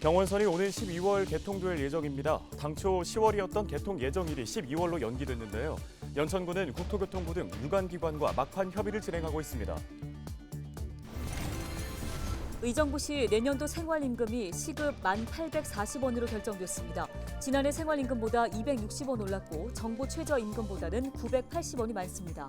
경원선이 오는 12월 개통될 예정입니다. 당초 10월이었던 개통 예정일이 12월로 연기됐는데요. 연천군은 국토교통부 등 유관기관과 막판 협의를 진행하고 있습니다. 의정부시 내년도 생활임금이 시급 1,840원으로 결정됐습니다. 지난해 생활임금보다 260원 올랐고 정부 최저임금보다는 980원이 많습니다.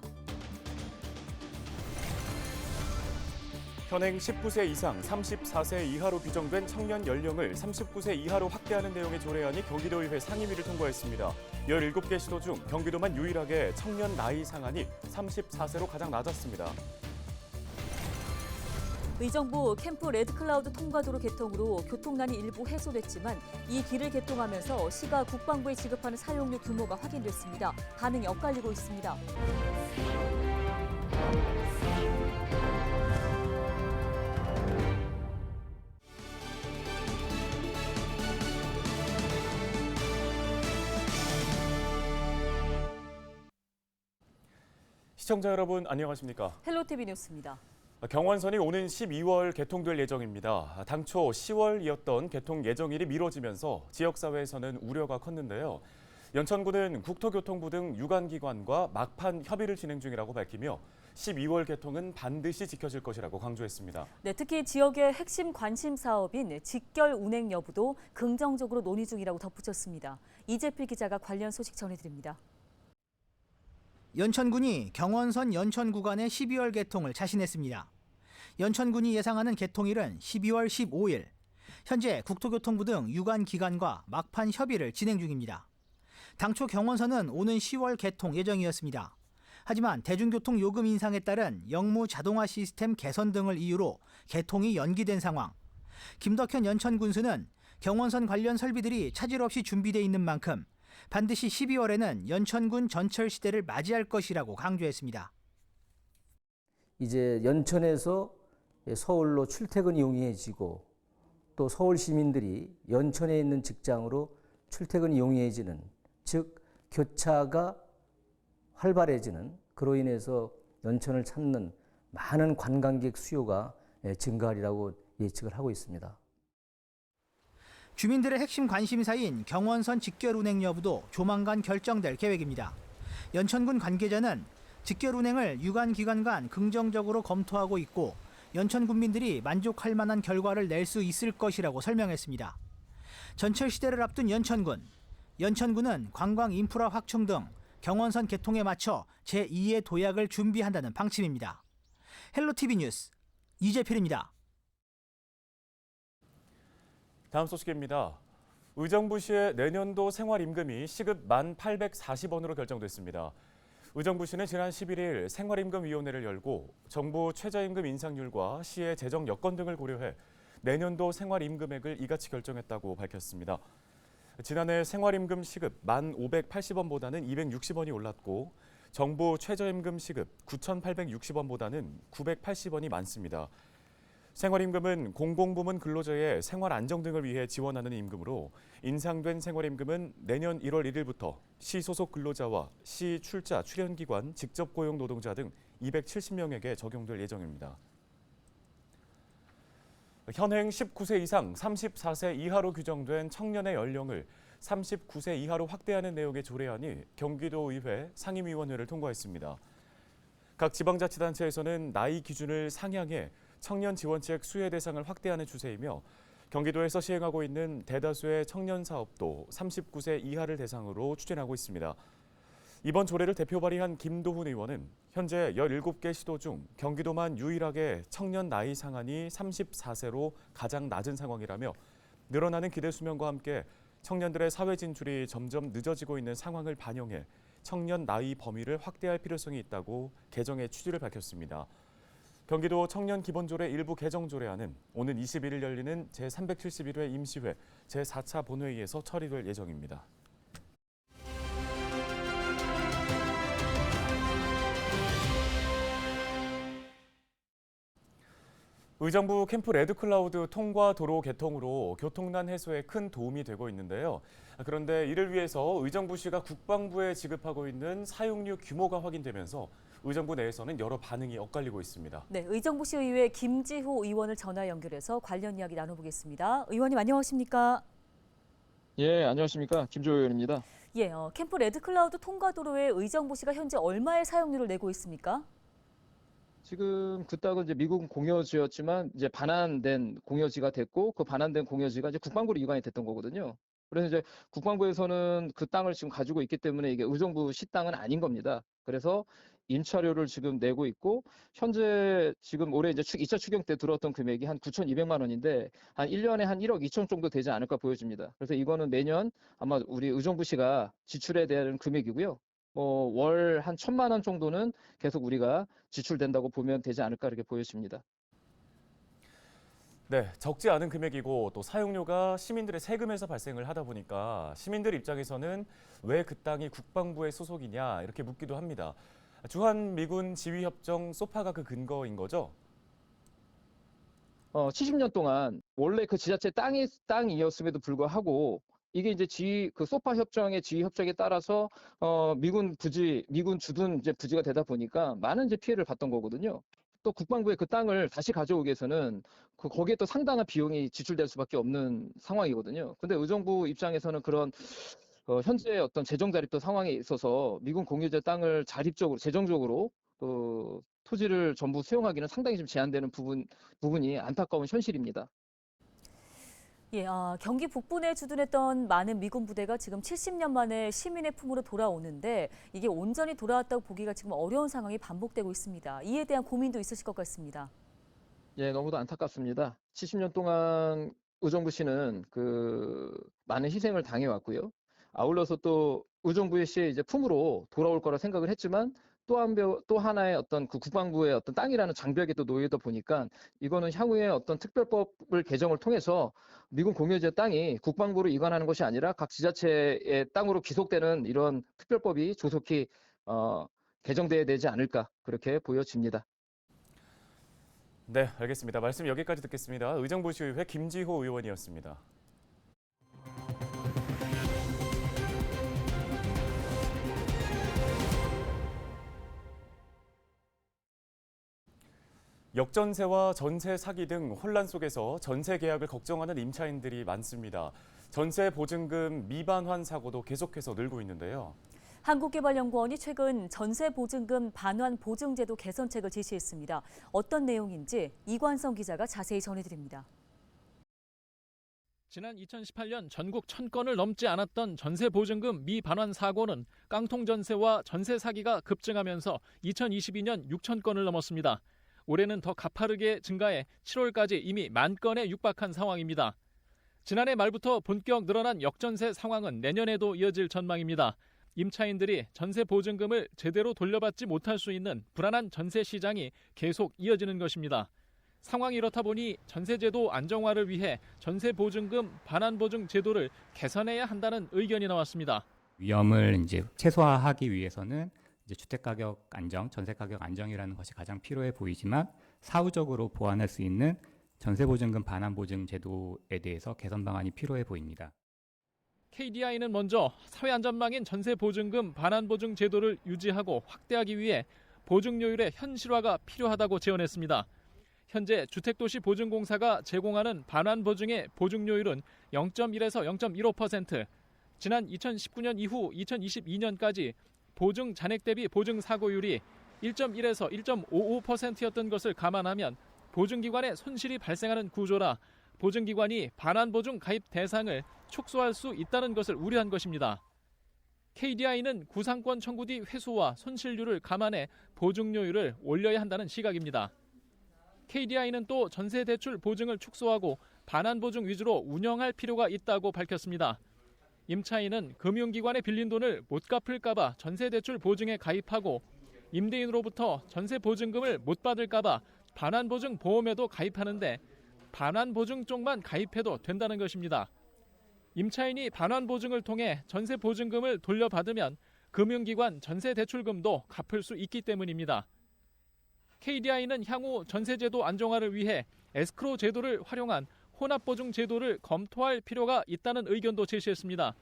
현행 19세 이상 34세 이하로 규정된 청년 연령을 39세 이하로 확대하는 내용의 조례안이 경기도의회 상임위를 통과했습니다. 17개 시도 중 경기도만 유일하게 청년 나이 상한이 34세로 가장 낮았습니다. 의정부 캠프 레드클라우드 통과도로 개통으로 교통난이 일부 해소됐지만 이 길을 개통하면서 시가 국방부에 지급하는 사용료 규모가 확인됐습니다. 반응이 엇갈리고 있습니다. 시청자 여러분 안녕하십니까? 헬로티비 뉴스입니다. 경원선이 오는 12월 개통될 예정입니다. 당초 10월이었던 개통 예정일이 미뤄지면서 지역사회에서는 우려가 컸는데요. 연천군은 국토교통부 등 유관기관과 막판 협의를 진행 중이라고 밝히며 12월 개통은 반드시 지켜질 것이라고 강조했습니다. 네, 특히 지역의 핵심 관심 사업인 직결 운행 여부도 긍정적으로 논의 중이라고 덧붙였습니다. 이재필 기자가 관련 소식 전해드립니다. 연천군이 경원선 연천 구간의 12월 개통을 자신했습니다. 연천군이 예상하는 개통일은 12월 15일. 현재 국토교통부 등 유관기관과 막판 협의를 진행 중입니다. 당초 경원선은 오는 10월 개통 예정이었습니다. 하지만 대중교통 요금 인상에 따른 역무 자동화 시스템 개선 등을 이유로 개통이 연기된 상황. 김덕현 연천군수는 경원선 관련 설비들이 차질 없이 준비돼 있는 만큼 반드시 12월에는 연천군 전철 시대를 맞이할 것이라고 강조했습니다. 이제 연천에서 서울로 출퇴근이 용이해지고 또 서울 시민들이 연천에 있는 직장으로 출퇴근이 용이해지는, 즉 교차가 활발해지는, 그로 인해서 연천을 찾는 많은 관광객 수요가 증가하리라고 예측을 하고 있습니다. 주민들의 핵심 관심사인 경원선 직결 운행 여부도 조만간 결정될 계획입니다. 연천군 관계자는 직결 운행을 유관기관 간 긍정적으로 검토하고 있고 연천군민들이 만족할 만한 결과를 낼 수 있을 것이라고 설명했습니다. 전철 시대를 앞둔 연천군은 관광 인프라 확충 등 경원선 개통에 맞춰 제2의 도약을 준비한다는 방침입니다. 헬로티비 뉴스 이재필입니다. 다음 소식입니다. 의정부시의 내년도 생활임금이 시급 1,840원으로 결정됐습니다. 의정부시는 지난 11일 생활임금위원회를 열고 정부 최저임금 인상률과 시의 재정 여건 등을 고려해 내년도 생활임금액을 이같이 결정했다고 밝혔습니다. 지난해 생활임금 시급 1,580원보다는 260원이 올랐고 정부 최저임금 시급 9,860원보다는 980원이 많습니다. 생활임금은 공공부문 근로자의 생활 안정 등을 위해 지원하는 임금으로 인상된 생활임금은 내년 1월 1일부터 시 소속 근로자와 시 출자 출연기관 직접 고용 노동자 등 270명에게 적용될 예정입니다. 현행 19세 이상 34세 이하로 규정된 청년의 연령을 39세 이하로 확대하는 내용의 조례안이 경기도의회 상임위원회를 통과했습니다. 각 지방자치단체에서는 나이 기준을 상향해 청년 지원책 수혜 대상을 확대하는 추세이며 경기도에서 시행하고 있는 대다수의 청년 사업도 39세 이하를 대상으로 추진하고 있습니다. 이번 조례를 대표 발의한 김도훈 의원은 현재 17개 시도 중 경기도만 유일하게 청년 나이 상한이 34세로 가장 낮은 상황이라며 늘어나는 기대 수명과 함께 청년들의 사회 진출이 점점 늦어지고 있는 상황을 반영해 청년 나이 범위를 확대할 필요성이 있다고 개정의 취지를 밝혔습니다. 경기도 청년 기본조례 일부 개정 조례안은 오는 21일 열리는 제371회 임시회 제4차 본회의에서 처리될 예정입니다. 의정부 캠프 레드클라우드 통과 도로 개통으로 교통난 해소에 큰 도움이 되고 있는데요. 그런데 이를 위해서 의정부시가 국방부에 지급하고 있는 사용료 규모가 확인되면서 의정부 내에서는 여러 반응이 엇갈리고 있습니다. 네, 의정부시 의회 김지호 의원을 전화 연결해서 관련 이야기 나눠보겠습니다. 의원님 안녕하십니까? 예, 안녕하십니까. 김조호 의원입니다. 예, 캠프 레드클라우드 통과도로에 의정부시가 현재 얼마의 사용료를 내고 있습니까? 지금 그 땅은 이제 미국 공여지였지만 이제 반환된 공여지가 됐고 그 반환된 공여지가 이제 국방부로 이관이 됐던 거거든요. 그래서 이제 국방부에서는 그 땅을 지금 가지고 있기 때문에 이게 의정부시 땅은 아닌 겁니다. 그래서 임차료를 지금 내고 있고 현재 지금 올해 이제 2차 추경 때 들어왔던 금액이 한 9,200만 원인데 한 1년에 한 1억 2천 정도 되지 않을까 보여집니다. 그래서 이거는 매년 아마 우리 의정부시가 지출해야 되는 금액이고요. 월 한 1,000만 원 정도는 계속 우리가 지출된다고 보면 되지 않을까 이렇게 보여집니다. 네, 적지 않은 금액이고 또 사용료가 시민들의 세금에서 발생을 하다 보니까 시민들 입장에서는 왜 그 땅이 국방부의 소속이냐 이렇게 묻기도 합니다. 주한미군 지휘협정 소파가 그 근거인 거죠? 70년 동안 원래 그 지자체 땅이었음에도 불구하고 이게 이제 그 소파 협정의 지휘 협정에 따라서 미군 주둔 이제 부지가 되다 보니까 많은 이제 피해를 봤던 거거든요. 또 국방부에 그 땅을 다시 가져오기 위해서는 거기에 또 상당한 비용이 지출될 수밖에 없는 상황이거든요. 근데 의정부 입장에서는 그런 현재 어떤 재정 자립도 상황에 있어서 미군 공유제 땅을 재정적으로 토지를 전부 수용하기는 상당히 좀 제한되는 부분이 안타까운 현실입니다. 예, 경기 북부에 주둔했던 많은 미군 부대가 지금 70년 만에 시민의 품으로 돌아오는데 이게 온전히 돌아왔다고 보기가 지금 어려운 상황이 반복되고 있습니다. 이에 대한 고민도 있으실 것 같습니다. 예, 너무도 안타깝습니다. 70년 동안 의정부시는 많은 희생을 당해왔고요. 아울러서 또 의정부시의 이제 품으로 돌아올 거라 생각을 했지만 또 하나의 어떤 그 국방부의 어떤 땅이라는 장벽에 또 놓이다 보니까 이거는 향후에 어떤 특별법을 개정을 통해서 미군 공유지의 땅이 국방부로 이관하는 것이 아니라 각 지자체의 땅으로 귀속되는 이런 특별법이 조속히 개정돼야 되지 않을까 그렇게 보여집니다. 네, 알겠습니다. 말씀 여기까지 듣겠습니다. 의정부시의회 김지호 의원이었습니다. 역전세와 전세 사기 등 혼란 속에서 전세 계약을 걱정하는 임차인들이 많습니다. 전세 보증금 미반환 사고도 계속해서 늘고 있는데요. 한국개발연구원이 최근 전세 보증금 반환 보증제도 개선책을 제시했습니다. 어떤 내용인지 이관성 기자가 자세히 전해드립니다. 지난 2018년 전국 1,000건을 넘지 않았던 전세 보증금 미반환 사고는 깡통 전세와 전세 사기가 급증하면서 2022년 6,000건을 넘었습니다. 올해는 더 가파르게 증가해 7월까지 이미 10,000건에 육박한 상황입니다. 지난해 말부터 본격 늘어난 역전세 상황은 내년에도 이어질 전망입니다. 임차인들이 전세 보증금을 제대로 돌려받지 못할 수 있는 불안한 전세 시장이 계속 이어지는 것입니다. 상황이 이렇다 보니 전세제도 안정화를 위해 전세 보증금 반환 보증 제도를 개선해야 한다는 의견이 나왔습니다. 위험을 이제 최소화하기 위해서는 이제 주택 가격 안정, 전세 가격 안정이라는 것이 가장 필요해 보이지만 사후적으로 보완할 수 있는 전세 보증금 반환 보증 제도에 대해서 개선 방안이 필요해 보입니다. KDI는 먼저 사회 안전망인 전세 보증금 반환 보증 제도를 유지하고 확대하기 위해 보증료율의 현실화가 필요하다고 제언했습니다. 현재 주택도시보증공사가 제공하는 반환 보증의 보증료율은 0.1에서 0.15%, 지난 2019년 이후 2022년까지 보증 잔액 대비 보증 사고율이 1.1에서 1.55%였던 것을 감안하면 보증기관의 손실이 발생하는 구조라 보증기관이 반환 보증 가입 대상을 축소할 수 있다는 것을 우려한 것입니다. KDI는 구상권 청구 뒤 회수와 손실률을 감안해 보증료율을 올려야 한다는 시각입니다. KDI는 또 전세 대출 보증을 축소하고 반환 보증 위주로 운영할 필요가 있다고 밝혔습니다. 임차인은 금융기관에 빌린 돈을 못 갚을까 봐 전세 대출 보증에 가입하고 임대인으로부터 전세 보증금을 못 받을까 봐 반환 보증 보험에도 가입하는데 반환 보증 쪽만 가입해도 된다는 것입니다. 임차인이 반환 보증을 통해 전세 보증금을 돌려받으면 금융기관 전세 대출금도 갚을 수 있기 때문입니다. KDI는 향후 전세제도 안정화를 위해 에스크로 제도를 활용한 혼합보증 제도를 검토할 필요가 있다는 의견도 제시했습니다.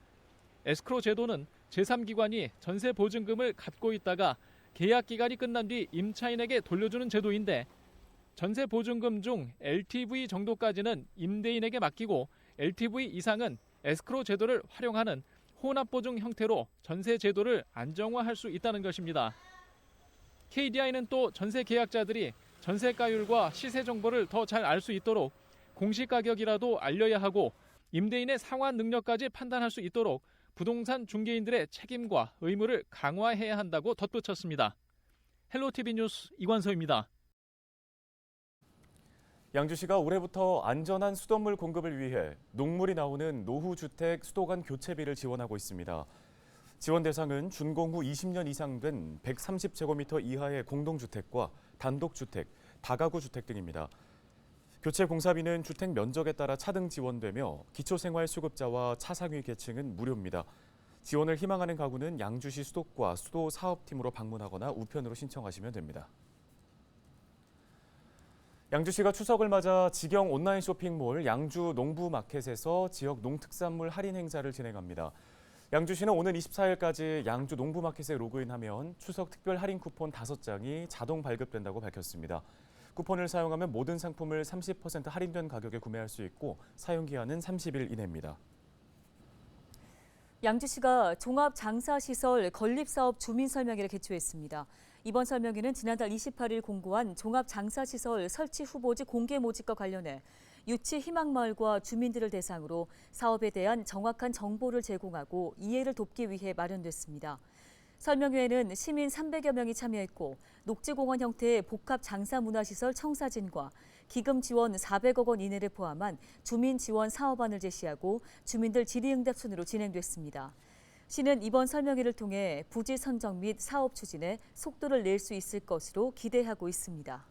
에스크로 제도는 제3기관이 전세 보증금을 갖고 있다가 계약 기간이 끝난 뒤 임차인에게 돌려주는 제도인데 전세 보증금 중 LTV 정도까지는 임대인에게 맡기고 LTV 이상은 에스크로 제도를 활용하는 혼합보증 형태로 전세 제도를 안정화할 수 있다는 것입니다. KDI는 또 전세 계약자들이 전세가율과 시세 정보를 더 잘 알 수 있도록 공시가격이라도 알려야 하고 임대인의 상환 능력까지 판단할 수 있도록 부동산 중개인들의 책임과 의무를 강화해야 한다고 덧붙였습니다. 헬로티비 뉴스 이관서입니다. 양주시가 올해부터 안전한 수돗물 공급을 위해 녹물이 나오는 노후주택 수도관 교체비를 지원하고 있습니다. 지원 대상은 준공 후 20년 이상 된 130제곱미터 이하의 공동주택과 단독주택, 다가구 주택 등입니다. 교체 공사비는 주택 면적에 따라 차등 지원되며 기초생활수급자와 차상위 계층은 무료입니다. 지원을 희망하는 가구는 양주시 수도과 수도사업팀으로 방문하거나 우편으로 신청하시면 됩니다. 양주시가 추석을 맞아 직영 온라인 쇼핑몰 양주 농부마켓에서 지역 농특산물 할인 행사를 진행합니다. 양주시는 오는 24일까지 양주 농부마켓에 로그인하면 추석 특별 할인 쿠폰 5장이 자동 발급된다고 밝혔습니다. 쿠폰을 사용하면 모든 상품을 30% 할인된 가격에 구매할 수 있고 사용기한은 30일 이내입니다. 양주시가 종합장사시설 건립사업 주민설명회를 개최했습니다. 이번 설명회는 지난달 28일 공고한 종합장사시설 설치 후보지 공개 모집과 관련해 유치 희망마을과 주민들을 대상으로 사업에 대한 정확한 정보를 제공하고 이해를 돕기 위해 마련됐습니다. 설명회에는 시민 300여 명이 참여했고 녹지공원 형태의 복합 장사문화시설 청사진과 기금 지원 400억 원 이내를 포함한 주민 지원 사업안을 제시하고 주민들 질의응답 순으로 진행됐습니다. 시는 이번 설명회를 통해 부지 선정 및 사업 추진에 속도를 낼 수 있을 것으로 기대하고 있습니다.